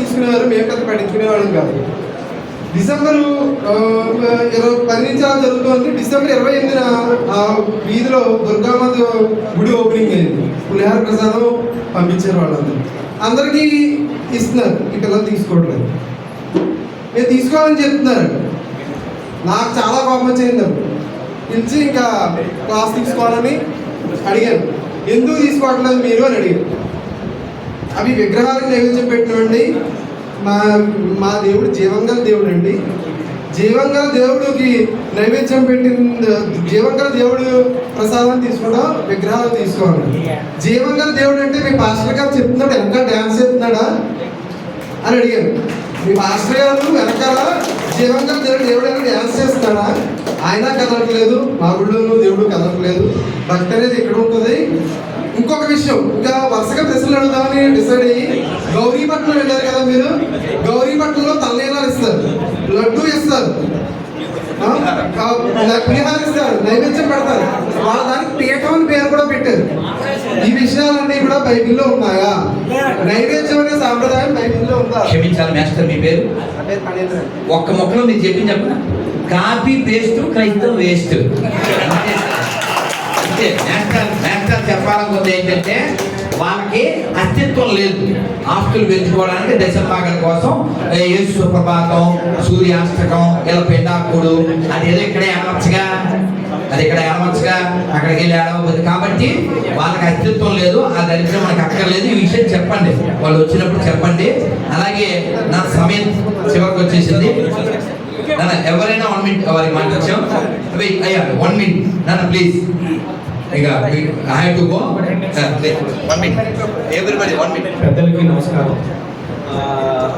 తీసుకునేవారు, మేము కదా పట్టించుకునేవాళ్ళం కాదు. డిసెంబరు 10 నుంచి అలా జరుగుతుంది. డిసెంబర్ 28న ఆ వీధిలో దుర్గామాత గుడి ఓపెనింగ్ అయింది. పులిహార ప్రసాదం పంపించారు వాళ్ళందరూ. అందరికీ ఇస్తున్నారు, ఈ పిల్లలు తీసుకోవట్లేదు. నేను తీసుకోవాలని చెప్తున్నారు. నాకు చాలా కోపం వచ్చింది. పిలిచి ఇంకా క్లాస్ తీసుకోవాలని అడిగాను. ఎందుకు తీసుకోవట్లేదు మీరు అని అడిగాను. అవి విగ్రహాలకు నైవేద్యం పెట్టినవండి. మా దేవుడు జీవంగల దేవుడు అండి. జీవంగల దేవుడికి నైవేద్యం పెట్టిన జీవంగల దేవుడు ప్రసాదం తీసుకోవడం, విగ్రహాలు తీసుకోవాలి. జీవంగల దేవుడు అంటే మీ పాస్టర్ గారు చెప్తున్నాడు వెనకాల డ్యాన్స్ చేస్తున్నాడా అని అడిగాను. మీ పాస్టర్ గారు వెనకాల జీవంగల దేవుడు అయినా డ్యాన్స్ చేస్తున్నాడా? ఆయన కదలట్లేదు, మా ఊళ్ళోనూ దేవుడు కదలట్లేదు. భక్తి అనేది ఎక్కడ ఉంటుంది. ఇంకొక విషయం, ఇంకా వరుసగా ప్రశ్నలు అడుగుదామని డిసైడ్ అయ్యి గౌరీపట్నం వెళ్ళారు కదా మీరు. గౌరీపట్నంలో తల్లేనాలు ఇస్తారు, లడ్డూ ఇస్తారు, పులిహార ఇస్తారు, నైవేద్యం పెడతారు. వాళ్ళ దానికి పీఠం అని పేరు కూడా పెట్టారు. ఈ విషయాలన్నీ కూడా బైబిల్లో ఉన్నాయా? నైవేద్యం అనే సాంప్రదాయం బైబిల్లో ఉందా? క్షమించాలి మాస్టర్, మీ పేరు? ఒక్క మొక్కలో మీరు చెప్పిన కాపీ పేస్ట్ క్రైస్తవం వేస్ట్. అంటే మాస్టర్ చెప్పాలనుకుంది ఏంటంటే వాళ్ళకి అస్తిత్వం లేదు. ఆస్తులు పెంచుకోవడానికి దశభాగం కోసం యేసు సుప్రభాతం, సూర్యాష్టకం, ఇలా పెండాకుడు అది ఏదో ఇక్కడే ఏడవచ్చుగా, అక్కడికి వెళ్ళి ఏడవద్దు. కాబట్టి వాళ్ళకి అస్తిత్వం లేదు. ఆ దరిద్రం మనకు అక్కర్లేదు. ఈ విషయం చెప్పండి, వాళ్ళు వచ్చినప్పుడు చెప్పండి. అలాగే నా సమయం చివరికి వచ్చేసింది. ఎవరైనా 1 minute వారికి మాట్లాడచ్చు. అయ్యా 1 minute నాన్న ప్లీజ్. ఇక I have to go. 1 minute everybody 1 minute. పెద్దలకి నమస్కారం.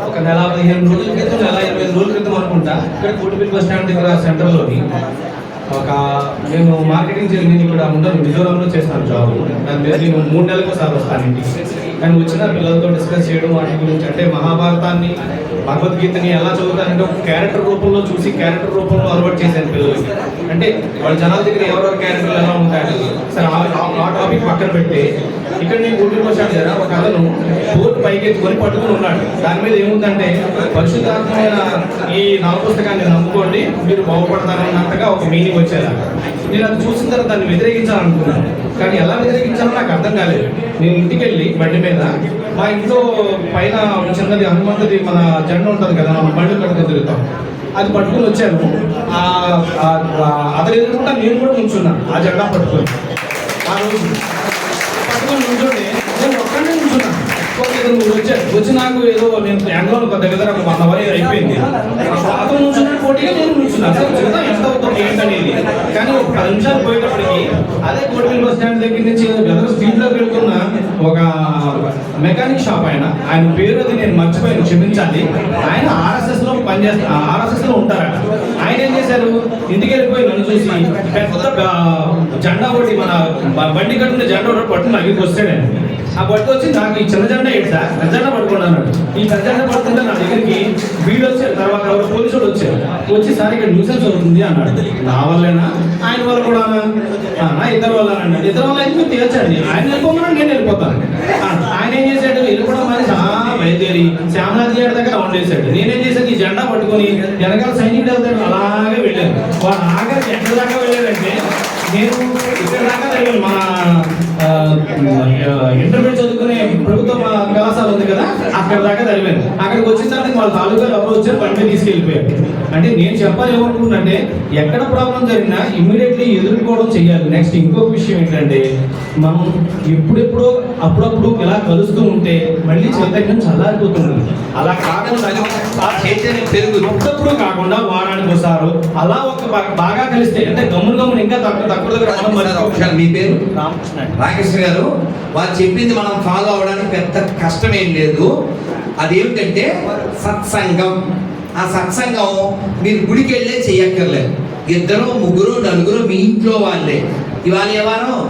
ఒక నెల 15 రోజుల క్రితం, నెల 20 రోజుల క్రితం అనుకుంటా, ఇక్కడ కోటిపల్లి బస్ స్టాండ్ దగ్గర సెంటర్లోని మేము మార్కెటింగ్ నేను ఇక్కడ ఉండను, మిజోరాంలో చేస్తాను జాబ్. దాని మీద నేను 3 నెలలకు ఒకసారి వస్తాను ఇంటికి. కానీ వచ్చిన పిల్లలతో డిస్కస్ చేయడం వాటి గురించి, అంటే మహాభారతాన్ని, భగవద్గీతని ఎలా చదువుతానంటే ఒక క్యారెక్టర్ రూపంలో చూసి క్యారెక్టర్ రూపంలో అలవాటు చేశాను పిల్లలకి. అంటే వాళ్ళ జనాల దగ్గర ఎవరెవరి క్యారెక్టర్లు ఎలా ఉంటాయి సరే ఆ టాపిక్ పక్కన పెట్టి, ఇక్కడ నేను గుంటూరు బస్ స్టాండ్ దగ్గర ఒక అతను బోర్డు పైకి ఎత్తుకొని పట్టుకుని ఉన్నాడు. దాని మీద ఏముందంటే పరిశుద్ధాత్మైన ఈ 4 పుస్తకాన్ని నమ్ముకోండి మీరు బాగుపడతారన్నట్టుగా ఒక మీనింగ్ వచ్చేదా. నేను అది చూసిన తర్వాత దాన్ని వ్యతిరేకించాలనుకున్నాను. కానీ ఎలా వ్యతిరేకించాలో నాకు అర్థం కాలేదు. నేను ఇంటికి వెళ్ళి బండి మీద, మా ఇంట్లో పైన చిన్నది హనుమంతుడి మన జెండా ఉంటుంది కదా, మనం బండి కడుతూ తిరుగుతాం, అది పట్టుకుని వచ్చాను. అతను ఎదుర్కొంటా నేను కూడా నుంచున్నాను ఆ జెండా పట్టుకొని. ఆ రోజు పట్టుకొని నుంచుంటే నేను ఒక్కడే నుంచున్నాను. వచ్చి నాకు ఏదో నేను ఎండలో దగ్గర 1 hour అయిపోయింది. అతను నుంచున్నాడు పోటీగా, నేను నుంచున్నాను. ఎంత అవుతుంది ఏంటనేది. కానీ ఒక 10 నిమిషాలు పోయేటప్పటికి అదే కోటిపల్లి బస్ స్టాండ్ దగ్గర నుంచి గదర్ స్పీడ్లో వెళ్తున్న ఒక మెకానిక్ షాప్ ఆయన పేరు అది నేను మర్చిపోయాను, క్షమించాలి. ఆయన RSSలో పనిచేస్తా, RSSలో ఉంటారట. ఆయన ఏం చేశారు, ఇంటికి వెళ్ళిపోయి నన్ను చూసి పెద్ద జెండా ఒకటి, మన బండి కట్టిన జెండా ఒకటి పట్టుకుని దగ్గరికి వస్తాడు. ఆ పట్టు వచ్చి నాకు ఈ చిన్న జెండా ఏంటి సార్, పెద్ద జెండా పట్టుకున్నాను. ఈ పెద్ద జెండా పడుతుంటే నా దగ్గరికి వీళ్ళు వచ్చారు. తర్వాత ఎవరు పోలీసులు వచ్చారు. వచ్చి సార్ ఇక్కడ న్యూసెన్స్ అవుతుంది అన్నాడు. నా వల్లేనా, ఆయన వల్ల కూడా ఇద్దరు వల్ల అన్నాడు. ఇద్దరు వల్ల అయితే మీరు తీర్చండి, ఆయన వెళ్ళిపోమన్నాడు, నేను వెళ్ళిపోతాను. ఆయన ఏం చేశాడు, వెళ్ళిపోవడం మరి చాలా బయలుదేరి శ్యామనాథ్ గారి దగ్గర రౌండ్ వేసాడు. నేనేం చేశాను, ఈ జెండా పట్టుకొని వెనకాల సైనికుడు వెళ్తాడు అలాగే వెళ్ళాను. వాడు ఆఖరికి ఎక్కడ దాకా వెళ్ళాడంటే, నేను ఇక్కడ దాకా వెళ్ళాను. మన ఇంటర్మీడియట్ చదువుకునే ప్రభుత్వ కళాశాల ఉంది కదా, అక్కడ దాకా చదివాను. అక్కడికి వచ్చిన తర్వాత వాళ్ళ తాలూకాలు ఎవరు వచ్చారు, బండి తీసుకెళ్ళిపోయారు. అంటే నేను చెప్పాలి ఏమనుకుంటున్నానంటే, ఎక్కడ ప్రాబ్లం జరిగినా ఇమ్మీడియట్లీ ఎదుర్కోవడం చెయ్యాలి. నెక్స్ట్ ఇంకొక విషయం ఏంటంటే, మనం ఎప్పుడెప్పుడో అప్పుడప్పుడు ఇలా కలుస్తూ ఉంటే మళ్ళీ చైతన్యం చల్లారిపోతుంది. అలా కాకుండా అప్పుడప్పుడు కాకుండా వారానికి ఒకసారి అలా ఒక బాగా కలిస్తే, అంటే గమ్మున ఇంకా తక్కువ మీ పేరు? రామకృష్ణ గారు. వాళ్ళు చెప్పింది మనం ఫాలో అవడానికి పెద్ద కష్టం ఏం లేదు. అదేమిటంటే సత్సంగం. ఆ సత్సంగం మీరు గుడికి వెళ్ళే చెయ్యక్కర్లేదు. 2, 3, 4 మీ ఇంట్లో వాళ్ళే. ఇవాళ ఏ వారం?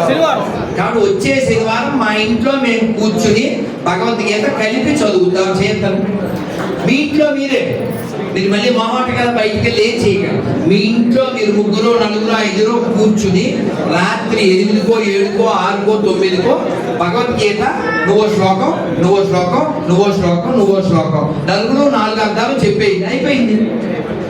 శనివారం. కాబట్టి వచ్చే శనివారం మా ఇంట్లో మేము కూర్చుని భగవద్గీత కలిపి చదువుతాం చేస్తాను. మీ ఇంట్లో మీరే, మీరు మళ్ళీ మొహమాట కదా బయటికి వెళ్ళి ఏం చేయగలరు. మీ ఇంట్లో మీరు 3, 4, 5 కూర్చుని రాత్రి 8కో 7కో 6కో 9కో భగవద్గీత నువ్వో శ్లోకం నువ్వో శ్లోకం నువ్వో శ్లోకం నువ్వో శ్లోకం 4 అర్థాలు చెప్పేయండి, అయిపోయింది.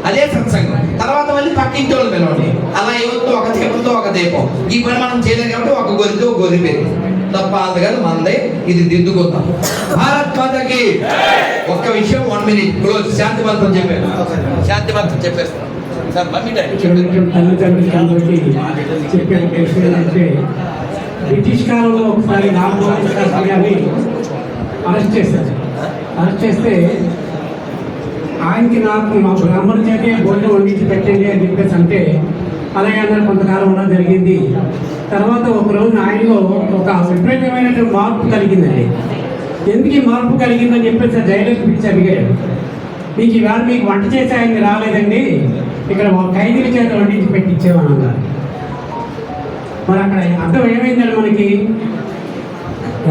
అదే సత్సంగం. తర్వాత మళ్ళీ పక్కింటి వాళ్ళు పిలవండి. అలా ఎవరితో ఒక దీపంతో ఒక దీపం. ఈ పని మనం చేయలేదు కాబట్టి ఒక గొర్రెతో గొర్రె పెరిగి తప్ప అందుకని మనదే, ఇది దిద్దుకుందాం. భారత్ మాతకి ఒక్క విషయం 1 minute క్లోజ్. శాంతి మంత్రం చెప్పాను, శాంతి మంత్రం చెప్పేస్తాను సార్. తల్లిదండ్రులకి చెప్పే ఉద్దేశం ఏంటంటే, బ్రిటిష్ కాలంలో ఒకసారి రామ్మోహన్ శాస్త్రి గారిని అరెస్ట్ చేశారు. అరెస్ట్ చేస్తే ఆయనకి నాకు మా బ్రాహ్మణ చేతే భోజనం వండించి పెట్టండి అని చెప్పేసి అంటే అలాగే అన్నారు. కొంతకాలం ఉండడం జరిగింది. తర్వాత ఒకరోజు ఆయనలో ఒక విపరీతమైనటువంటి మార్పు కలిగిందండి. ఎందుకు ఈ మార్పు కలిగిందని చెప్పేసి జైలుకి పిలిచి అడిగాడు, మీకు ఈవేళ మీకు వంట చేసి ఆయన్ని రాలేదండి, ఇక్కడ ఖైదీల చేత వండించి పెట్టించేవాను అన్నారు. మరి అక్కడ అర్థం ఏమైందండి, మనకి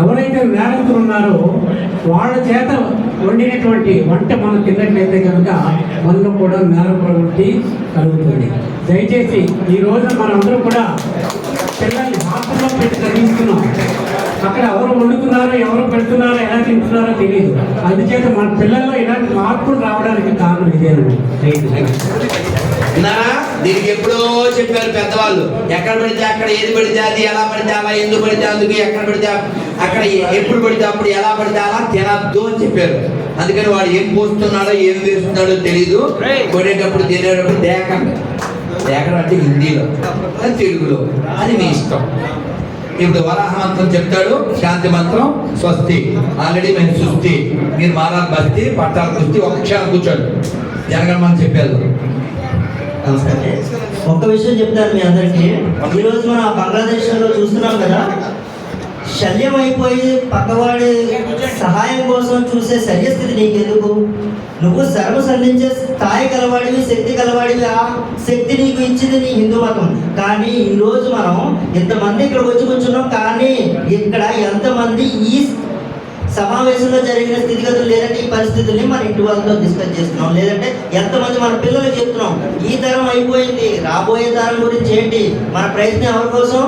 ఎవరైతే నేరస్తులు ఉన్నారో వాళ్ళ చేత వండినటువంటి వంట మనం తిన్నట్లయితే కనుక మనలో కూడా నేర ప్రవృత్తి కలుగుతుంది. దయచేసి ఈ రోజున మనందరూ కూడా పిల్లల్ని హాస్టల్లో పెట్టి చదివిస్తున్నాం. అక్కడ ఎవరు వండుతున్నారో ఎవరు పెడుతున్నారో ఎలా తింటున్నారో తెలియదు. అందుచేత మన పిల్లల్లో ఇలాంటి మార్పులు రావడానికి కారణం ఇదేనండి. దీనికి ఎప్పుడో చెప్పారు పెద్దవాళ్ళు, ఎక్కడ పడితే అక్కడ ఏది పడితే అది, ఎలా పడితే అలా, ఎందుకు పడితే అందుకు, ఎక్కడ పడితే అక్కడ ఎప్పుడు పడితే అప్పుడు, ఎలా పడితే అలా తినద్దు అని చెప్పారు. అందుకని వాడు ఏం పోస్తున్నాడో ఏం వేస్తున్నాడో తెలీదు. కొనేటప్పుడు తినేటప్పుడు దేకండి. దేకడం అంటే హిందీలో, తెలుగులో, అది మీ ఇష్టం. ఇప్పుడు వరాహ మంత్రం చెప్తాడు, శాంతి మంత్రం స్వస్తి. ఆల్రెడీ మేము సుస్తి, మీరు మారాలి బస్తి, పట్టాలి కుస్తీ. ఒక క్షణం కూర్చోండి, జరగమని చెప్పారు. నమస్కారం. ఒక్క విషయం చెప్తాను మీ అందరికీ. ఈరోజు మనం బంగ్లాదేశ్లో చూస్తున్నాం కదా, శల్యం అయిపోయి పక్కవాడి సహాయం కోసం చూసే శల్యస్థితి నీకెందుకు? నువ్వు శ్రమ సంధించే స్థాయి కలవాడివి, శక్తి కలవాడివి. ఆ శక్తి నీకు ఇచ్చింది నీ హిందూ మతం. కానీ ఈరోజు మనం ఇంతమంది ఇక్కడ వచ్చి కూర్చున్నాం, కానీ ఇక్కడ ఎంతమంది ఈ సమావేశంలో జరిగిన స్థితిగతులు లేదంటే ఈ పరిస్థితుల్ని మన ఇంటి వాళ్ళతో డిస్కస్ చేస్తున్నాం, లేదంటే ఎంతమంది మన పిల్లలకు చెప్తున్నాం. ఈ తరం అయిపోయింది, రాబోయే తరం గురించి ఏంటి? మన ప్రయత్నం ఎవరి కోసం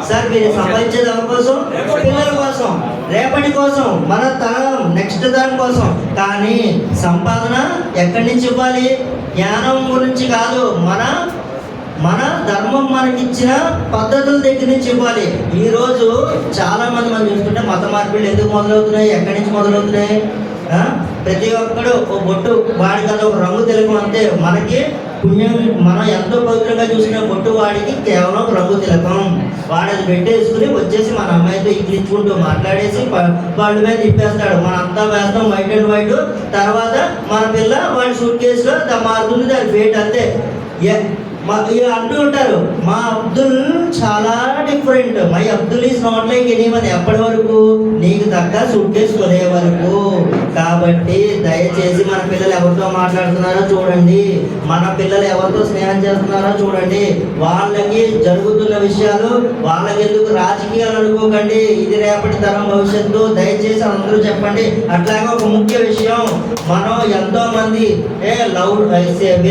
సార్? మీరు సంపాదించేది ఎవరి కోసం? పిల్లల కోసం, రేపటి కోసం, మన తరం నెక్స్ట్ తరం కోసం. కానీ సంపాదన ఎక్కడి నుంచి ఇవ్వాలి? జ్ఞానం గురించి కాదు, మన ధర్మం మనకిచ్చిన పద్ధతుల దగ్గర నుంచి ఇవ్వాలి. ఈరోజు చాలా మంది మనం చూస్తుంటే మత మార్పిళ్ళు ఎందుకు మొదలవుతున్నాయి, ఎక్కడి నుంచి మొదలవుతున్నాయి? ప్రతి ఒక్కడు ఒక బొట్టు, వాడికి అది ఒక రంగు తెలుగు అంతే. మనకి పుణ్యం, మనం ఎంతో పవిత్రంగా చూసిన బొట్టు వాడికి కేవలం రంగు తిలకం. వాడు అది పెట్టేసుకుని వచ్చేసి మన అమ్మాయితో ఇచ్చుకుంటూ మాట్లాడేసి వాళ్ళ మీద తిప్పేస్తాడు. మన అంతా వేస్తాం వైట్ అండ్ వైట్. తర్వాత మన పిల్ల వాడి సూట్ కేసులో మారుతుంది, దాని ఫేట్ అంతే. అంటూ ఉంటారు, మా అబ్దుల్ చాలా different, my Abdul is not like anyone. ఎప్పటి వరకు? నీకు తగ్గ సూట్ కేసు కొనే వరకు. కాబట్టి దయచేసి మన పిల్లలు ఎవరితో మాట్లాడుతున్నారో చూడండి, మన పిల్లలు ఎవరితో స్నేహం చేస్తున్నారో చూడండి. వాళ్ళకి జరుగుతున్న విషయాలు వాళ్ళకి ఎందుకు రాజకీయాలు అనుకోకండి, ఇది రేపటి తరం భవిష్యత్తు. దయచేసి అందరూ చెప్పండి. అట్లాగే ఒక ముఖ్య విషయం, మనం ఎంతో మంది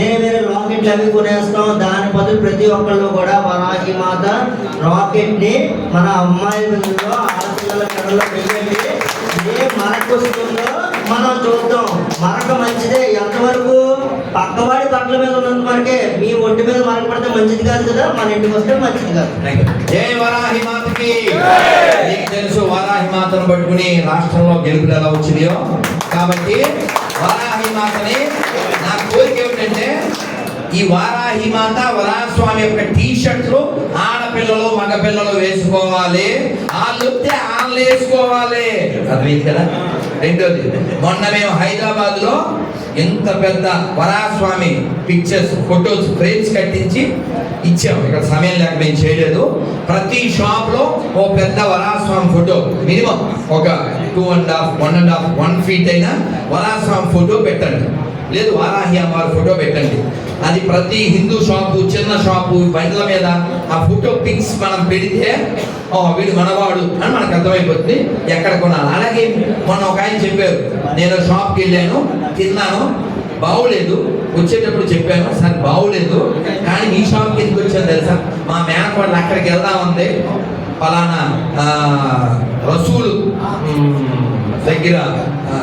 వేరే రాకెట్లు అవి కొనేస్తాం. దాని బదులు ప్రతి ఒక్కళ్ళు కూడా వరాహి మాత రాకెట్ ని మన అమ్మాయి మెడలో, ఆడపిల్లల మెడలో వెయ్యండి. ఏ మరక వస్తుందో మనం చూద్దాం. మరక మంచిదే. ఎంతవరకు? పక్కవాడి బట్టల మీద ఉన్నంత వరకే. మీ ఒంటి మీద మరక పడితే మంచిది కాదు కదా, మన ఇంటికి వస్తే మంచిది కాదు. జై వరాహి మాతకి. మీకు తెలుసు వరాహి మాతను పట్టుకుని రాష్ట్రంలో గెలుపులు ఎలా వచ్చినాయో. కాబట్టి వరాహి మాతని నా కోరిక ఏమిటంటే, ఈ వారాహి మాత వరాహస్వామి యొక్క టీషర్ట్లు ఆడపిల్లలు మగపిల్లలు వేసుకోవాలి, వాళ్ళు వేసుకోవాలి. అర్థమైంది కదా? రెండోది, మొన్న మేము హైదరాబాద్ లో ఎంత పెద్ద వరాహస్వామి పిక్చర్స్, ఫొటోస్, ఫ్రేమ్స్ కట్టించి ఇచ్చాము. ఇక్కడ సమయం లేక మేము చేయలేదు. ప్రతి షాప్ లో ఓ పెద్ద వరాహస్వామి ఫోటో, మినిమం ఒక 2.5, 1.5, 1 feet అయినా వరాహస్వామి ఫోటో పెట్టండి. లేదు వారాహి అమ్మవారి ఫోటో పెట్టండి. అది ప్రతి హిందూ షాపు, చిన్న షాపు, బండ్ల మీద ఆ ఫోటో పిక్స్ మనం పెడితే వీడు మనవాడు అని మనకు అర్థమైపోతుంది ఎక్కడ కొనాలి. అలాగే మొన్న ఒక ఆయన చెప్పారు, నేను షాప్కి వెళ్ళాను, తిన్నాను, బాగోలేదు, వచ్చేటప్పుడు చెప్పాను సార్ బాగోలేదు, కానీ మీ షాప్కి ఎందుకు వచ్చాను తెలుసా, మా మేనక వాళ్ళు అక్కడికి వెళ్దామంది ఫలానా రసూలు దగ్గర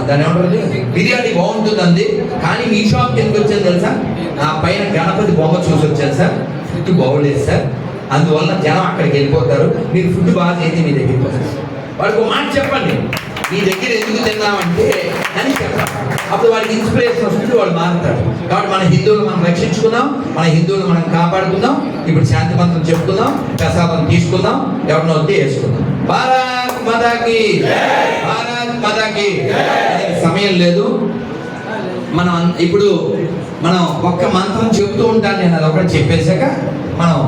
దాని ఏమంటారు బిర్యానీ బాగుంటుందండి, కానీ మీ షాప్కి ఎందుకు వచ్చాను తెలుసా, ఆ పైన గణపతి బొమ్మ చూసి వచ్చాను సార్, ఫుడ్ బాగోలేదు సార్, అందువల్ల జనం అక్కడికి వెళ్ళిపోతారు, మీరు ఫుడ్ బాగా చేసి మీ దగ్గరికి వస్తారు. వాడికి ఒక మాట చెప్పండి, మీ దగ్గర ఎందుకు తిన్నామంటే అని చెప్పాలి. అప్పుడు వాడికి ఇన్స్పిరేషన్ వస్తుంది, వాడు మారుతాడు. కాబట్టి మన హిందువులు మనం రక్షించుకుందాం, మన హిందువులు మనం కాపాడుకుందాం. ఇప్పుడు శాంతి మంత్రం చెప్పుకుందాం, ప్రసాదం తీసుకుందాం, ఎవరినో వద్దే వేసుకుందాం. భారత్ మాతాకి, భారత్ మాతాకి. సమయం లేదు, మనం ఇప్పుడు ఒక్క మంత్రం చెప్తూ ఉంటాను నేను, అది ఒకటి చెప్పేశాక మనం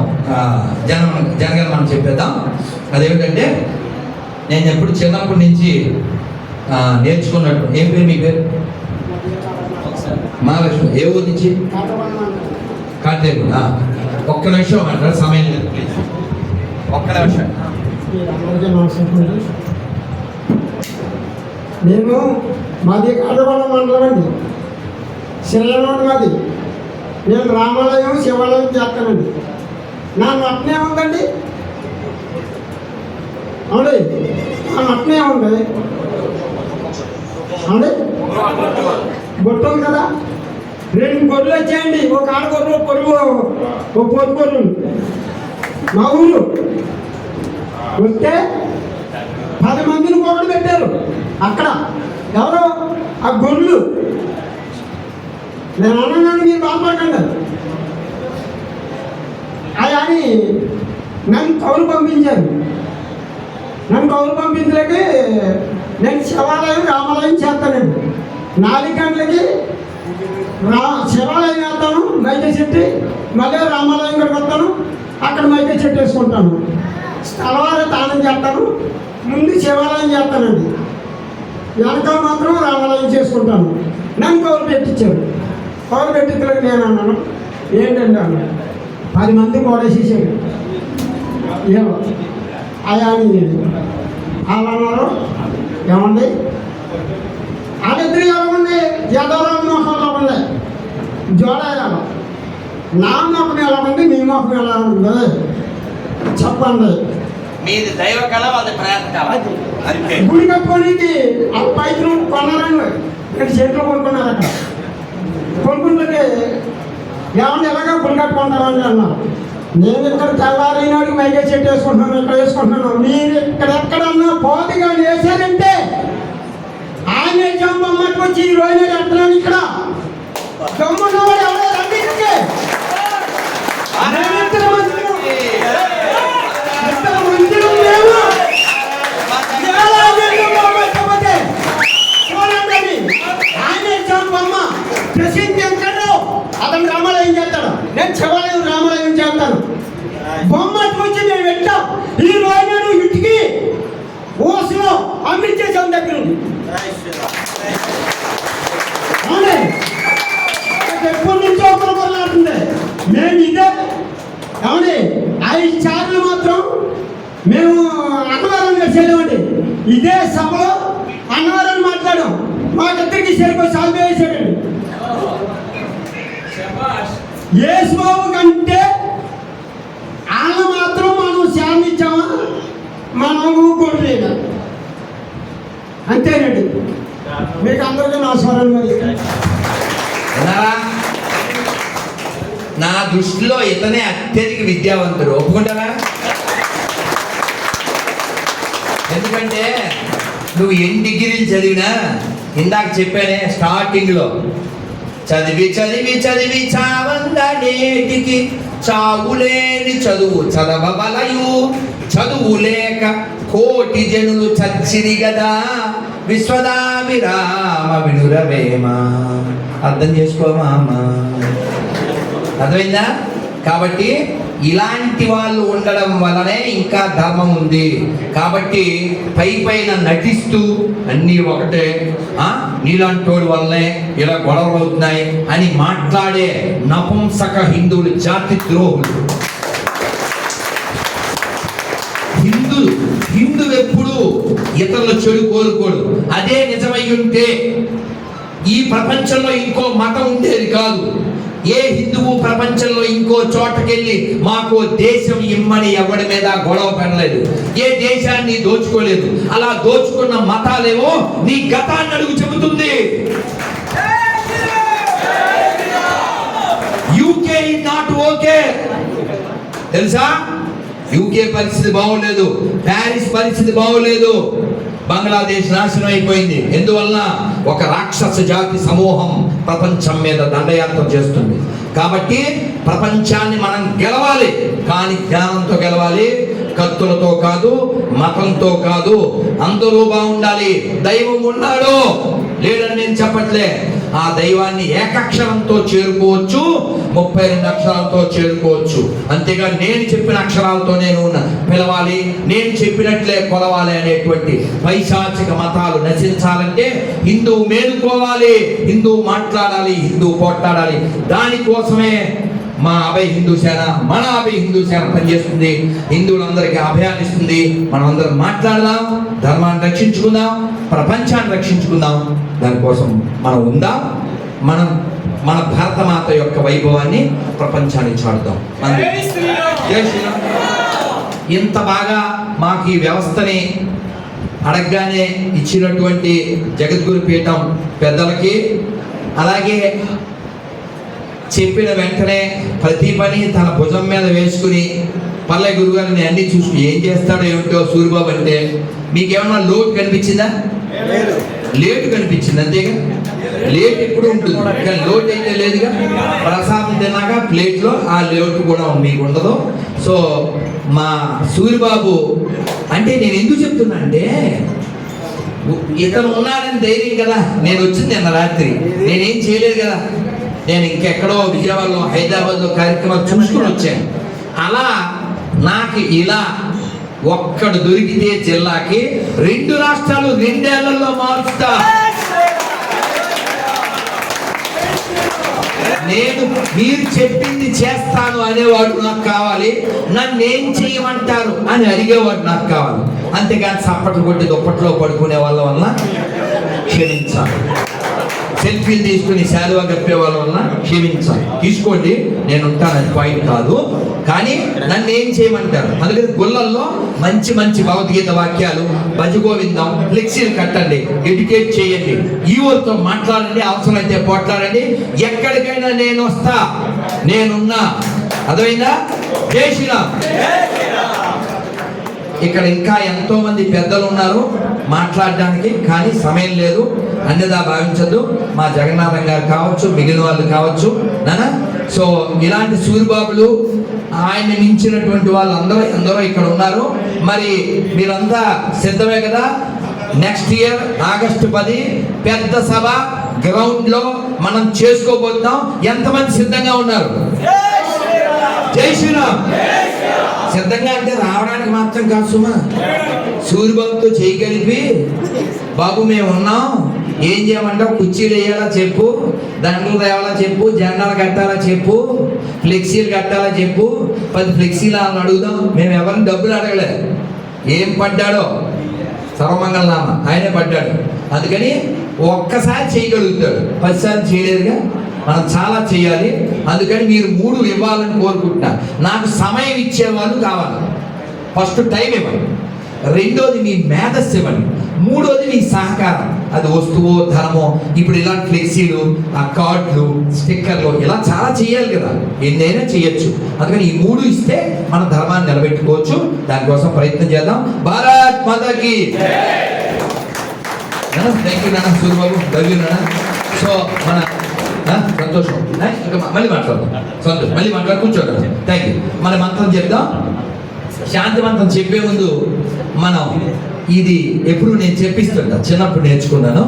జనగణ మనం చెప్పేద్దాం. అదేమిటంటే నేను ఎప్పుడు చిన్నప్పటి నుంచి నేర్చుకున్నట్టు. ఏం పేరు మీ పేరు? మహాలక్ష్మి. ఏ ఊరి నుంచి? కాటేరు. ఒక్క నిమిషం అంటారు, సమయం లేదు ప్లీజ్, ఒక్క నిమిషం. నేను మాది కాటగొండ మండలం అండి, శిలలోని మాది. నేను రామాలయం శివాలయం చేస్తానండి. నా నటనే ఉందండి, అవునండి, నా నటనే ఉంది, అవునండి, బొట్టు ఉంది కదా. 2 గొర్రెలు వచ్చాయండి, ఒక ఆడగొర్రెలు పొరుగు, ఒక పొరుగు గొర్రెలు మా ఊరు వస్తే 10 మందిని పోగొట్టు పెట్టారు అక్కడ. ఎవరు ఆ గొర్రెలు? నేను అన్నాను, మీరు బాధపడకండి అని నన్ను కౌలు పంపించారు. నన్ను కౌలు పంపించలేక నేను శివాలయం రామాలయం చేస్తానండి. 4 గంటలకి శివాలయం వేస్తాను మైకే చెట్టు, మళ్ళీ రామాలయం కూడా వస్తాను, అక్కడ మైకే చెట్టు వేసుకుంటాను. స్థలవారి తానం చేస్తాను, ముందు శివాలయం చేస్తానండి, వెనకాల మాత్రం రామాలయం చేసుకుంటాను. నన్ను కౌలు పెట్టించారు. కౌలు పెట్టించలేక నేను అన్నాను, ఏంటండి అన్నాను, 10 మంది కోడేసేసాడు. ఏమో అయా వాళ్ళు అన్నారు, ఏమండి వాళ్ళిద్దరు ఎలాగుంది, యదవరాల మోహంలో ఉంది, జోడాయాలు. నా మొఖం ఎలా ఉంది, మీ మొఖం ఎలా ఉంది చెప్పండి. మీది దైవ కళ, వాళ్ళది ప్రయత్నం. గుడి కట్టుకోనికి ఆ పైకి కొన్నారండి, ఇక్కడ చేతిలో కొనుక్కున్నారు. అక్కడ కొనుక్కుంటే ఏమన్నా ఎలాగా గుడి కట్టుకుంటామని అన్నారు. నేను ఇక్కడ తెల్లారినాడు మైకే చెట్టు వేసుకుంటున్నాను, ఇక్కడ వేసుకుంటున్నాను. మీరు ఇక్కడెక్కడన్నా పోతిగా వేసారంటే ఆయన జంపమ్మకి వచ్చి ఈ రోజు ఎత్తనాను. ఇక్కడ జమ్మున్నవాడు ఎవరో రండి, అతను రామాలయం చేస్తాడు, నేను శివాలయం రామాలయం చేస్తాను. బొమ్మ వచ్చి మేము పెట్టాం. ఈ రోజు ఇంటికి ఓసులో అమ్మించేసాం దగ్గర ఉంది. ఎప్పటి నుంచో ఒకరు కొట్లాడుతుంది. మేము ఇదే అవునే 5 సార్లు మాత్రం మేము అన్నవరంగా చేయలేమండి. ఇదే సభలో అన్నవరం మాట్లాడాం, మాకిద్దరికి సరిపో సాల్వ్ వేసాడండి. యేసుబాబు కంటే వాళ్ళు మాత్రం మనం శాంతించామా, మనం ఊరుకోలేదా, అంతేనండి. మీకు అందరికీ నా స్వరం. మరి నా దృష్టిలో ఇతనే అత్యధిక విద్యావంతుడు, ఒప్పుకుంటారా? ఎందుకంటే నువ్వు ఎన్ని డిగ్రీలు చదివినా, ఇందాక చెప్పానే స్టార్టింగ్లో, చదివి చదివి చదివి చావందనేటికి చావులేని చదువు చదవబలయు, చదువు లేక కోటి జనులు చచ్చిరి గదా, విశ్వదాభిరామ వినురవేమ. అర్థం చేసుకోమా అమ్మా, అర్థమైందా? కాబట్టి ఇలాంటి వాళ్ళు ఉండడం వలనే ఇంకా ధర్మం ఉంది. కాబట్టి పైన నటిస్తూ అన్నీ ఒకటే, నీలాంటోడి వల్లనే ఇలా గొడవలు అవుతున్నాయి అని మాట్లాడే నపుంసక హిందువులు జాతి ద్రోహులు. హిందువు ఎప్పుడు ఇతరుల చెడు కోరుకోడు. అదే నిజమై ఉంటే ఈ ప్రపంచంలో ఇంకో మతం ఉండేది కాదు. ఏ హిందువు ప్రపంచంలో ఇంకో చోటకెళ్ళి మాకు దేశం ఇమ్మని ఎవడి మీద గొడవ పడలేదు, ఏ దేశాన్ని దోచుకోలేదు. అలా దోచుకున్న మతాలేమో నీ గతాన్ని అడుగు చెబుతుంది. యూకే ఇస్ నాట్ ఓకే తెలుసా? యూకే పరిస్థితి బాగోలేదు, ప్యారిస్ పరిస్థితి బాగోలేదు, బంగ్లాదేశ్ నాశనం అయిపోయింది. ఎందువల్ల ఒక రాక్షస జాతి సమూహం ప్రపంచం మీద దండయాత్ర చేస్తుంది. కాబట్టి ప్రపంచాన్ని మనం గెలవాలి, కానీ జ్ఞానంతో గెలవాలి, కత్తులతో కాదు, మతంతో కాదు. అందరూ బాగుండాలి. దైవం ఉన్నాడు లేడని నేను చెప్పట్లే. ఆ దైవాన్ని ఏకక్షరంతో చేరుకోవచ్చు, 32 అక్షరాలతో చేరుకోవచ్చు. అంతేగా నేను చెప్పిన అక్షరాలతో నేను పిలవాలి, నేను చెప్పినట్లే కొలవాలి అనేటువంటి పైశాచిక మతాలు నశించాలంటే హిందువు మేలుకోవాలి, హిందువు మాట్లాడాలి, హిందువు పోట్లాడాలి. దానికోసమే మా అభయ హిందూ సేన, మన అభయ హిందూ సేన పనిచేస్తుంది. హిందువులందరికీ అభయాన్ని ఇస్తుంది. మనం అందరం మాట్లాడదాం, ధర్మాన్ని రక్షించుకుందాం, ప్రపంచాన్ని రక్షించుకుందాం. దానికోసం మనం ఉందాం. మన భారతమాత యొక్క వైభవాన్ని ప్రపంచానికి చాటుదాం. జై శ్రీరామ్. ఇంత బాగా మాకు ఈ వ్యవస్థని అడగగానే ఇచ్చినటువంటి జగద్గురు పీఠం పెద్దలకి, అలాగే చెప్పిన వెంటనే ప్రతి పని తన భుజం మీద వేసుకుని పల్లె గురుగారిని అన్ని చూసుకుని ఏం చేస్తాడో ఏమిటో సూరిబాబు అంటే మీకేమన్నా లోటు కనిపించిందా? లేటు కనిపించింది, అంతేగా. లేట్ ఎప్పుడు ఉంటుంది, కానీ లోటు అయితే లేదుగా. ప్రసాదం తిన్నాక ప్లేట్లో ఆ లోటు కూడా మీకు ఉండదు. సో మా సూరిబాబు అంటే నేను ఎందుకు చెప్తున్నా అంటే, ఇతను ఉన్నాడని ధైర్యం కదా. నేను వచ్చింది నిన్న రాత్రి, నేనేం చేయలేదు కదా. నేను ఇంకెక్కడో విజయవాడలో, హైదరాబాద్లో కార్యక్రమాలు చూసుకుని వచ్చాను. అలా నాకు ఇలా ఒక్కడు దొరికితే జిల్లాకి 2 రాష్ట్రాలు 2 ఏళ్లలో మారుస్తా. నేను మీరు చెప్పింది చేస్తాను అనేవాడు నాకు కావాలి, నన్ను ఏం చేయమంటారు అని అడిగేవాడు నాకు కావాలి. అంతేగాని చప్పట్లు కొట్టి దుప్పట్లో పడుకునే వాళ్ళ వల్ల క్షమించాలి, సెల్ఫీలు తీసుకుని శాలువా కప్పే వాళ్ళ వల్ల క్షమించాలి. తీసుకోండి, నేను ఉంటాను, అది పాయింట్ కాదు. కానీ నన్ను ఏం చేయమంటారు? అందుకని గుళ్ళల్లో మంచి మంచి భగవద్గీత వాక్యాలు, భజగోవిందం, ఫ్లెక్సీలు కట్టండి, ఎడ్యుకేట్ చేయండి, ఈవోలతో మాట్లాడండి, అవసరమైతే పోట్లాడండి. ఎక్కడికైనా నేను వస్తా, నేనున్నా. అర్థమైందా? జై శ్రీరామ్. ఇక్కడ ఇంకా ఎంతో మంది పెద్దలు ఉన్నారు మాట్లాడడానికి, కానీ సమయం లేదు. అన్యదా భావించద్దు. మా జగన్నాథం గారు కావచ్చు, మిగిలిన వాళ్ళు కావచ్చు నానా. సో ఇలాంటి సూరిబాబులు, ఆయన్ని మించినటువంటి వాళ్ళు అందరూ ఇక్కడ ఉన్నారు. మరి మీరంతా సిద్ధమే కదా? నెక్స్ట్ ఇయర్ ఆగస్టు 10 పెద్ద సభ గ్రౌండ్ లో మనం చేసుకోబోతున్నాం. ఎంతమంది సిద్ధంగా ఉన్నారు? జై శ్రీరామ్. సిద్ధంగా అంటే రావడానికి మాత్రం కాదు సుమా. సూరిబాబుతో చేయగలిపి, బాబు మేము ఉన్నాం, ఏం చేయమంటావు? కుర్చీలు వేయాలా చెప్పు, దండలు తేవాలా చెప్పు, జెండాలు కట్టాలా చెప్పు, ఫ్లెక్సీలు కట్టాలా చెప్పు. 10 ఫ్లెక్సీలు వాళ్ళని అడుగుదాం. మేము ఎవరిని డబ్బులు అడగలే. ఏం పడ్డాడో సర్వమంగళనామ ఆయనే పడ్డాడు. అందుకని ఒక్కసారి చేయగలుగుతాడు, 10 సార్లు చేయలేదుగా. మనం చాలా చేయాలి. అందుకని మీరు 3 ఇవ్వాలని కోరుకుంటున్నా. నాకు సమయం ఇచ్చేవాళ్ళు కావాలి. ఫస్ట్ టైం ఇవ్వండి, రెండోది మీ మేధస్సు ఇవ్వండి, మూడోది మీ సహకారం. అది వస్తువో ధనమో. ఇప్పుడు ఇలాంటి ఫ్లెక్సీలు, ఆ కార్డులు, స్టిక్కర్లు ఇలా చాలా చేయాలి కదా. ఎన్నైనా చేయొచ్చు. అందుకని ఈ 3 ఇస్తే మన ధర్మాన్ని నిలబెట్టుకోవచ్చు. దానికోసం ప్రయత్నం చేద్దాం. భారత్ మాతాకి థ్యాంక్ యూ నాన్న. సూరిబాబు రవి నాన్న. సో మన సంతోషం. ఇంకా మళ్ళీ మాట్లాడదాం. సంతోషం, మళ్ళీ మాట్లాడు, కూర్చోగలం. Thank you. మన మంత్రం చెప్దాం. శాంతి మంత్రం చెప్పే ముందు మనం ఇది ఎప్పుడు నేను చెప్పిస్తుంటా, చిన్నప్పుడు నేర్చుకున్నాను.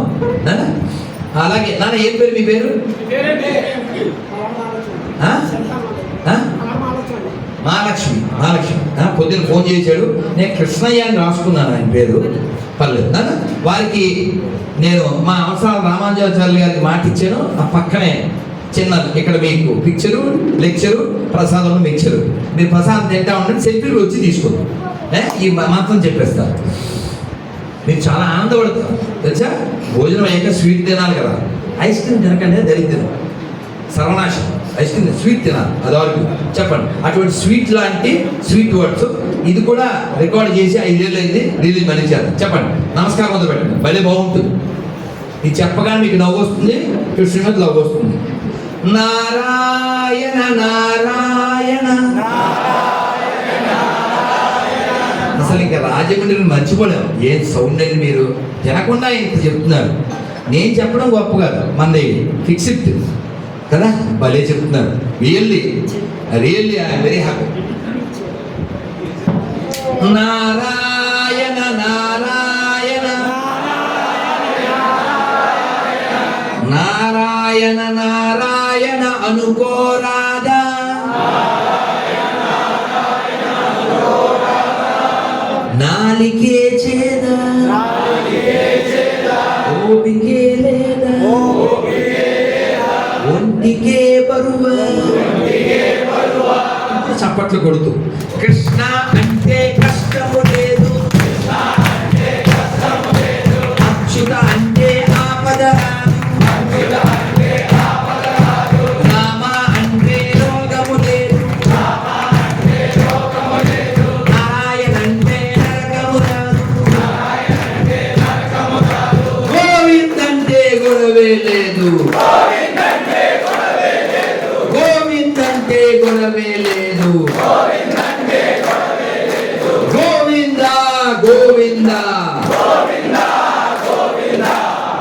అలాగే నాన్న, ఏం పేరు మీ పేరు? మహాలక్ష్మి పొద్దున్న ఫోన్ చేశాడు. నేను కృష్ణయ్య అని రాసుకున్నాను ఆయన పేరు, పర్లేదు వారికి నేను మా అవసరాల రామానుజాచార్యులు గారికి మాట ఇచ్చాను. ఆ పక్కనే చిన్న ఇక్కడ మీకు పిక్చరు, లెక్చరు, ప్రసాదంలో మిక్చరు. మీరు ప్రసాదం తింటా ఉండండి, సెల్ఫీలు వచ్చి తీసుకోండి. ఈ మాత్రం చెప్పేస్తారు. మీరు చాలా ఆనందపడతారు తెలుసా. భోజనం అయ్యాక స్వీట్ తినాలి కదా, ఐస్ క్రీమ్ తినకండి దరిద్రం, సర్వనాశం. ఐస్ క్రీమ్ స్వీట్ తినాలి, అది వరకు చెప్పండి. అటువంటి స్వీట్ లాంటి స్వీట్ వర్డ్స్ ఇది కూడా రికార్డ్ చేసి 5 ఏళ్ళు అయింది, రిలీజ్ మళ్ళీ చేద్దాం. చెప్పండి, నమస్కారం మొదలు పెట్టండి, భలే బాగుంటుంది. ఇది చెప్పగానే మీకు నవ్వు వస్తుంది, కృష్ణుడి నవ్వు వస్తుంది. నారాయణ నారాయణ. అసలు ఇంకా రాజమండ్రిని మర్చిపోలేము. ఏం సౌండ్ అని మీరు తినకుండా ఇంత చెప్తున్నారు. నేను చెప్పడం గొప్ప కాదు, మనది ఫిక్స్డ్ కదా, భలే చెప్తున్నారు. Really I'm very happy. Narayana Narayana Narayana Narayana అనుకోరాదా, నాలికే చేదా ఓపికే లేదా, ఒంటికే బరువా. చప్పట్లు కొడుతూ కృష్ణ అంటే కష్టము లేదు, అచ్యుత అంటే ఆపద రాదు, రామ అంటే రోగము లేదు, నారాయణ అంటే నరకము రాదు, గోవింద్ అంటే గొడవే లేదు, గోవింద్ అంటే గొడవే లేదు, గోవింద గోవింద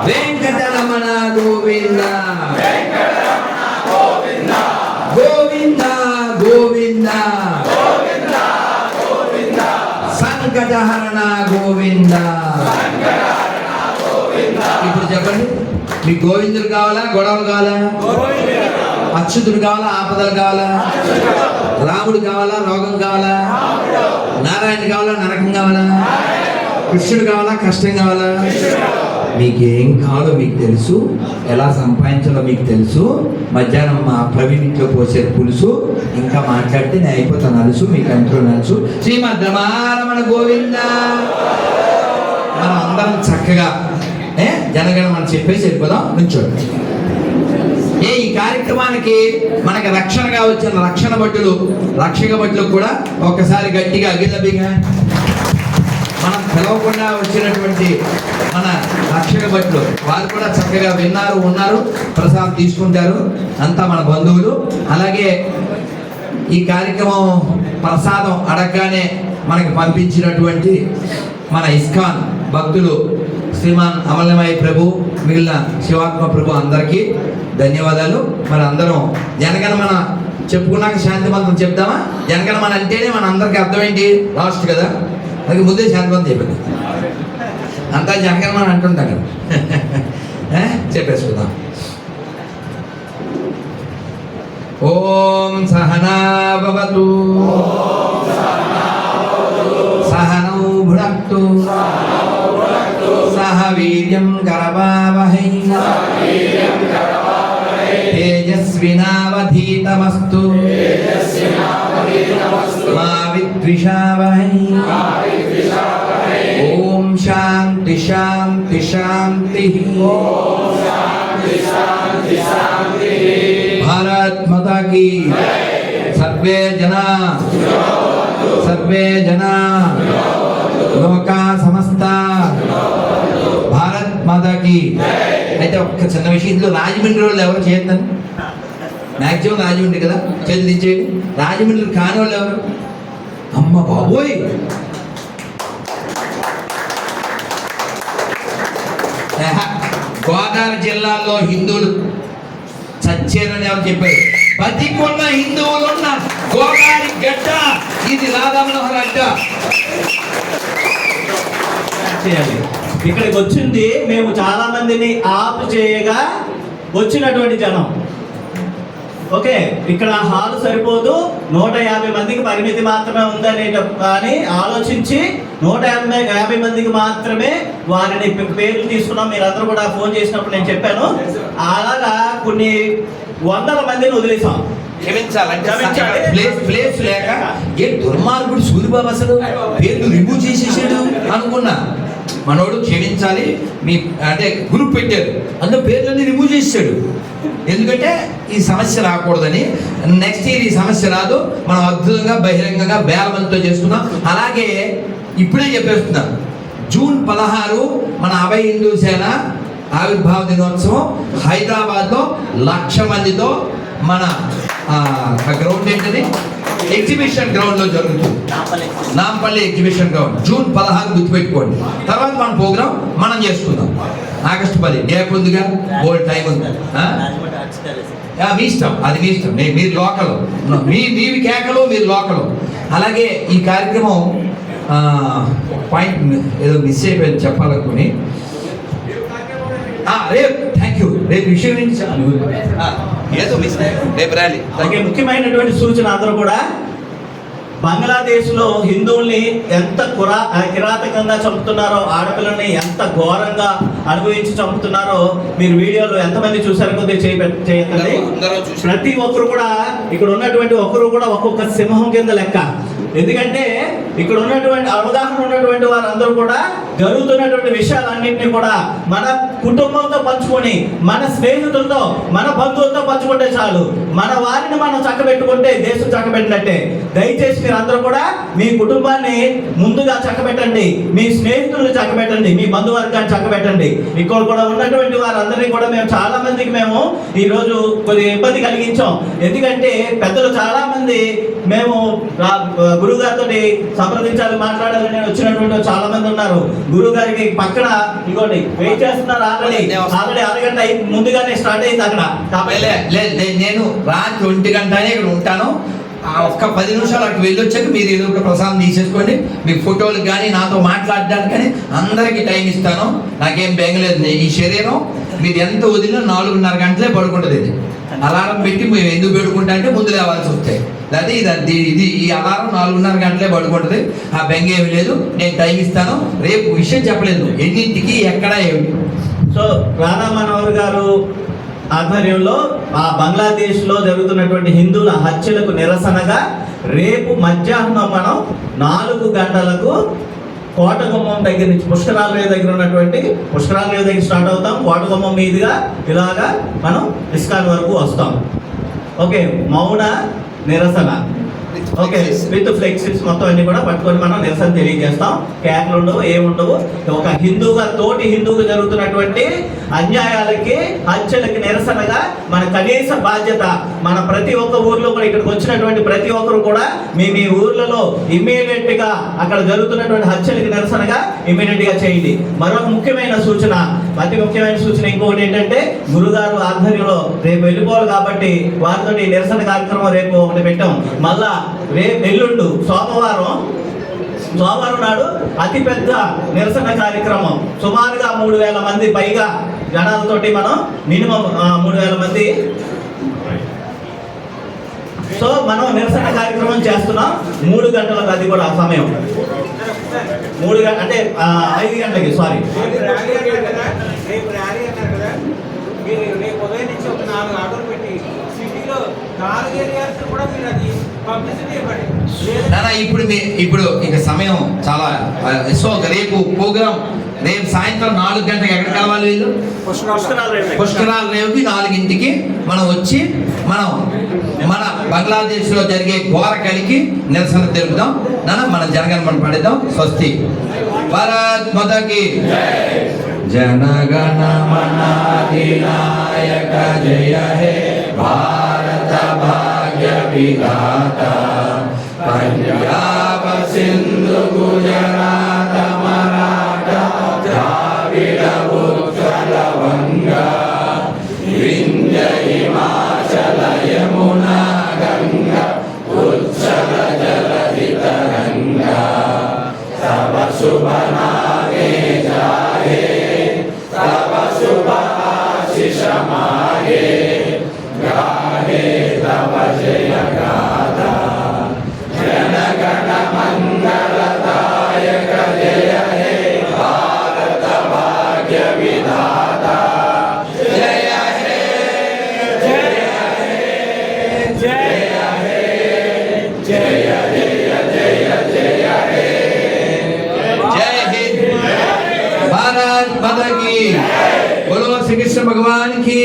వెంకటరమణ గోవింద, గోవింద గోవింద సంకటహరణ గోవింద. ఇప్పుడు చెప్పండి, మీకు గోవిందుడు కావాలా, గొడవలు కావాలా, అచ్యుతుడు కావాలా, ఆపదలు కావాలా, రాముడు కావాలా, రోగం కావాలా, నారాయణ కావాలా, నరకం కావాలా, కృష్ణుడు కావాలా, కష్టం కావాలా? మీకేం కావాలో మీకు తెలుసు, ఎలా సంపాదించాలో మీకు తెలుసు. మధ్యాహ్నం మా ప్రవీణిలో పోసే పులుసు, ఇంకా మాట్లాడితే నేను అయిపోతాను అలుసు, మీకు అంటూ నలుసు. శ్రీమద్ రమారమణ గోవింద. మనం అందరం చక్కగా జనగణ మనం చెప్పేసి వెళ్ళిపోదాం. నుంచోండి. ఈ కార్యక్రమానికి మనకి రక్షణగా వచ్చిన రక్షణ భటులు, రక్షక భటులకు కూడా ఒక్కసారి గట్టిగా అగిలబిగా మనం పిలవకుండా వచ్చినటువంటి మన రక్షక భటులు, వారు కూడా చక్కగా విన్నారు, ఉన్నారు, ప్రసాదం తీసుకుంటారు, అంతా మన బంధువులు. అలాగే ఈ కార్యక్రమం ప్రసాదం అడగగానే మనకి పంపించినటువంటి మన ఇస్కాన్ భక్తులు శ్రీమాన్ అమలమయ ప్రభు, మిగిలిన శివాత్మ ప్రభు అందరికీ ధన్యవాదాలు. మన అందరం జనగణమన చెప్పుకున్నాక శాంతి మంత్రం చెప్తామా? జనగణమన అంటేనే మన అందరికీ అర్థం ఏంటి? లాస్ట్ కదా, అది ముందే శాంతి మంత్రం చెప్పింది. అంతా జనగణమన అంటుంటాం కదా, చెప్పేసుకుందాం. ఓం సహనా భవతు సహనౌ భునక్తు సహ వీర్యం కరవావహై తేజస్వినావధీతమస్తు మా విద్విషావహై. ఓం శాంతి శాంతి శాంతి. భారత్ మాతా కీ. సర్వే జనా లోకా సమస్త భారత్ మాతాకి. అయితే ఒక్క చిన్న విషయంలో రాజమండ్రి వాళ్ళు ఎవరు చేద్దాం? మ్యాక్సిమం రాజమండ్రి కదా, చేతులు ఇచ్చేయండి. రాజమండ్రి కాని వాళ్ళు ఎవరు? అమ్మ బాబోయ్, గోదావరి జిల్లాలో హిందువులు చచ్చేరని ఎవరు చెప్పారు? బతికున్న హిందువులున్న గోదావరి గడ్డ ఇది రాధా మనోహర్ అడ్డ. చేయాలి. ఇక్కడికి వచ్చింది మేము చాలా మందిని ఆపు చేయగా వచ్చినటువంటి జనం. ఓకే, ఇక్కడ హాల్ సరిపోదు, 150 మందికి పరిమితి మాత్రమే ఉందనే కానీ ఆలోచించి 150 మందికి మాత్రమే వారిని పేర్లు తీసుకున్నాం. మీరందరూ కూడా ఫోన్ చేసినప్పుడు నేను చెప్పాను. అలాగా కొన్ని వందల మందిని వదిలేసాం. క్షమించాలి. ప్లేస్ లేక ఏ దుర్మార్గుడు సూర్యబాబు అసలు పేర్లు రిమూవ్ చేసేసాడు అనుకున్నా. మనోడు క్షమించాలి, మీ అంటే గ్రూప్ పెట్టారు, అందులో పేర్లన్నీ రిమూవ్ చేసాడు. ఎందుకంటే ఈ సమస్య రాకూడదని. నెక్స్ట్ ఇయర్ ఈ సమస్య రాదు, మనం అద్భుతంగా బహిరంగంగా బేలమంతో చేసుకున్నాం. అలాగే ఇప్పుడే చెప్పేస్తున్నాం, జూన్ 16 మన అభయ హిందూ సేన ఆవిర్భావ దినోత్సవం హైదరాబాద్లో 1,00,000 మందితో మన గ్రౌండ్ ఏంటది, ఎగ్జిబిషన్ గ్రౌండ్ లో జరుగుతుంది. నాంపల్లి ఎగ్జిబిషన్ గ్రౌండ్ జూన్ 16 గుర్తుపెట్టుకోండి. తర్వాత మన ప్రోగ్రాం మనం చేసుకుందాం. ఆగస్టు 10 డేట్ ఉందిగా, ఓల్డ్ టైం ఉంది. మీ ఇష్టం, అది మీ ఇష్టం. మీరు లోకల్, మీవి కేకలు, మీరు లోకల్. అలాగే ఈ కార్యక్రమం పాయింట్ ఏదో మిస్ అయిపోయింది చెప్పాలనుకుని. రేపు థ్యాంక్ యూ, రేపు విషయం ఏంటి ఏదో మిస్ రేపు ర్యాలీ. అలాగే ముఖ్యమైనటువంటి సూచన, అందరూ కూడా బంగ్లాదేశ్లో హిందువుల్ని ఎంత కిరాతకంగా చంపుతున్నారో, ఆడపిల్లల్ని ఎంత ఘోరంగా అనుభవించి చంపుతున్నారో మీరు వీడియోలో ఎంతమంది చూసారో కొద్దిగా చేయకండి. ప్రతి ఒక్కరు కూడా, ఇక్కడ ఉన్నటువంటి ఒక్కరు కూడా ఒక్కొక్క సింహం కింద లెక్క. ఎందుకంటే ఇక్కడ ఉన్నటువంటి అవగాహన ఉన్నటువంటి వారందరూ కూడా జరుగుతున్నటువంటి విషయాలన్నింటినీ కూడా మన కుటుంబంతో పంచుకొని, మన స్నేహితులతో, మన బంధువులతో పంచుకుంటే చాలు. మన వారిని మనం చక్కబెట్టుకుంటే దేశం చక్కబెట్టినట్టే. దయచేసి మీరు అందరూ కూడా మీ కుటుంబాన్ని ముందుగా చక్కబెట్టండి, మీ స్నేహితులను చక్కబెట్టండి, మీ బంధువర్గాన్ని చక్కబెట్టండి. ఇక్కడ కూడా ఉన్నటువంటి వారందరినీ కూడా మేము చాలా మందికి మేము ఈరోజు కొద్దిగా ఇబ్బంది కలిగించాం. ఎందుకంటే పెద్దలు చాలా మంది మేము గురువు గారితో సంప్రదించాలి, మాట్లాడాలని వచ్చినటువంటి చాలా మంది ఉన్నారు. గురువు గారికి పక్కన ఇంకోటి వెయిట్ చేస్తున్నారు. ఆల్రెడీ అరగంట ముందుగానే స్టార్ట్ అయింది అక్కడ. నేను రాత్రి 1 గంట ఇక్కడ ఉంటాను. ఒక్క 10 నిమిషాలు అటు వెళ్ళొచ్చాక మీరు ఏదో ఒక ప్రసాదం తీసేసుకోండి. మీ ఫోటోలకు కానీ నాతో మాట్లాడడానికి కానీ అందరికీ టైం ఇస్తాను. నాకేం బెంగలేదు. ఈ శరీరం మీరు ఎంత వదిలినా 4:30 గంటలే పడుకుంటుంది. ఇది అలారం పెట్టి మేము ఎందుకు పెట్టుకుంటా అంటే ముందు లేవాల్సి వస్తాయి. లేకపోతే ఇది ఈ అలారం 4:30 గంటలే పడుకుంటుంది. ఆ బెంగ ఏమి లేదు. నేను టైం ఇస్తాను. రేపు విషయం చెప్పలేదు, ఎన్నింటికి ఎక్కడ ఏమిటి. సో రాధా మనోహర్ గారు ఆధ్వర్యంలో ఆ బంగ్లాదేశ్లో జరుగుతున్నటువంటి హిందువుల హత్యలకు నిరసనగా రేపు మధ్యాహ్నం మనం 4 గంటలకు కోటగుమ్మం దగ్గర నుంచి పుష్కరాల రేవు దగ్గర ఉన్నటువంటి పుష్కరాల రేవు దగ్గర స్టార్ట్ అవుతాం. కోటగుమ్మం మీదుగా ఇలాగా మనం ఇస్కాన్ వరకు వస్తాం. ఓకే, మౌన నిరసన. ఓకే, విత్ ఫ్లెక్సిల్స్ మొత్తం అన్ని కూడా పట్టుకొని మనం నిరసన తెలియజేస్తాం. కేకలు ఉండవు, ఏముండవు. ఒక హిందువుగా తోటి హిందువుగా జరుగుతున్నటువంటి అన్యాయాలకి, హత్యలకి నిరసనగా మన కనీస బాధ్యత. మన ప్రతి ఒక్క ఊర్లో కూడా ఇక్కడికి వచ్చినటువంటి ప్రతి ఒక్కరు కూడా మీ ఊర్లలో ఇమ్మీడియట్ గా అక్కడ జరుగుతున్నటువంటి హత్యలకి నిరసనగా ఇమ్మీడియట్ గా చేయండి. మరొక ముఖ్యమైన సూచన, అతి ముఖ్యమైన సూచన ఇంకొకటి ఏంటంటే, గురుగారు ఆధ్వర్యంలో రేపు వెళ్ళిపోవాలి కాబట్టి వారితో నిరసన కార్యక్రమం రేపు ఒకటి పెట్టాం. మళ్ళా రేపు ఎల్లుండు సోమవారం నాడు అతిపెద్ద నిరసన కార్యక్రమం. సుమారుగా 3,000 మంది పైగా జనాలతోటి మనం మినిమం 3,000 మంది. సో మనం నిరసన కార్యక్రమం చేస్తున్నాం. 3 గంటలకు, అది కూడా సమయం 3 గంటల అంటే 5 గంటలకి. సారీ, ఇప్పుడు ఇక సమయం చాలా. సో రేపు ప్రోగ్రాం రేపు సాయంత్రం 4 గంటలకు ఎక్కడ కలవాలి వీళ్ళు? పుష్కరాల రేవుకి 4ంటికి మనం వచ్చి మన బంగ్లాదేశ్లో జరిగే ఘోర కలికి నిరసన తెలుపుదాం. మన జనగణమన పడేద్దాం. స్వస్తి. భారత్ మాతాకి జనగణ మన అధినాయక జయ హే భారత భాగ్య విధాత పంజాబ సింధు గుజరాత మరాఠా ద్రావిడ ఉత్కల వంగా వింధ్య హిమాచల యమునా గంగా ఉచ్చల జలధి తరంగా తవ శుభ నామే జాహే तब शुभ आशीष मागे गाहे जय हिंद, भारत माता की, बोलो श्री कृष्ण भगवान की,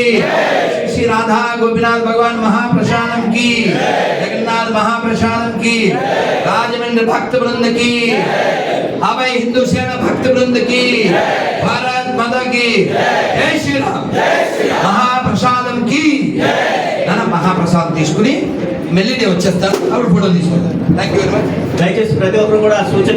श्री राधा गोपीनाथ भगवान महाप्रसादम की, जगन्नाथ महाप्रसादम की, राजमंदिर भक्त वृंद की, अभय हिंदू सेना भक्त वृंद की, भारत माता की, जय श्री राम, महाप्रसादम की. నాన్న మహాప్రసాదం తీసుకుని మెల్లినే వచ్చేస్తాను, అప్పుడు ఫోటో తీసుకుంటాను. Thank you very much. దయచేసి ప్రతి ఒక్కరు కూడా సూచన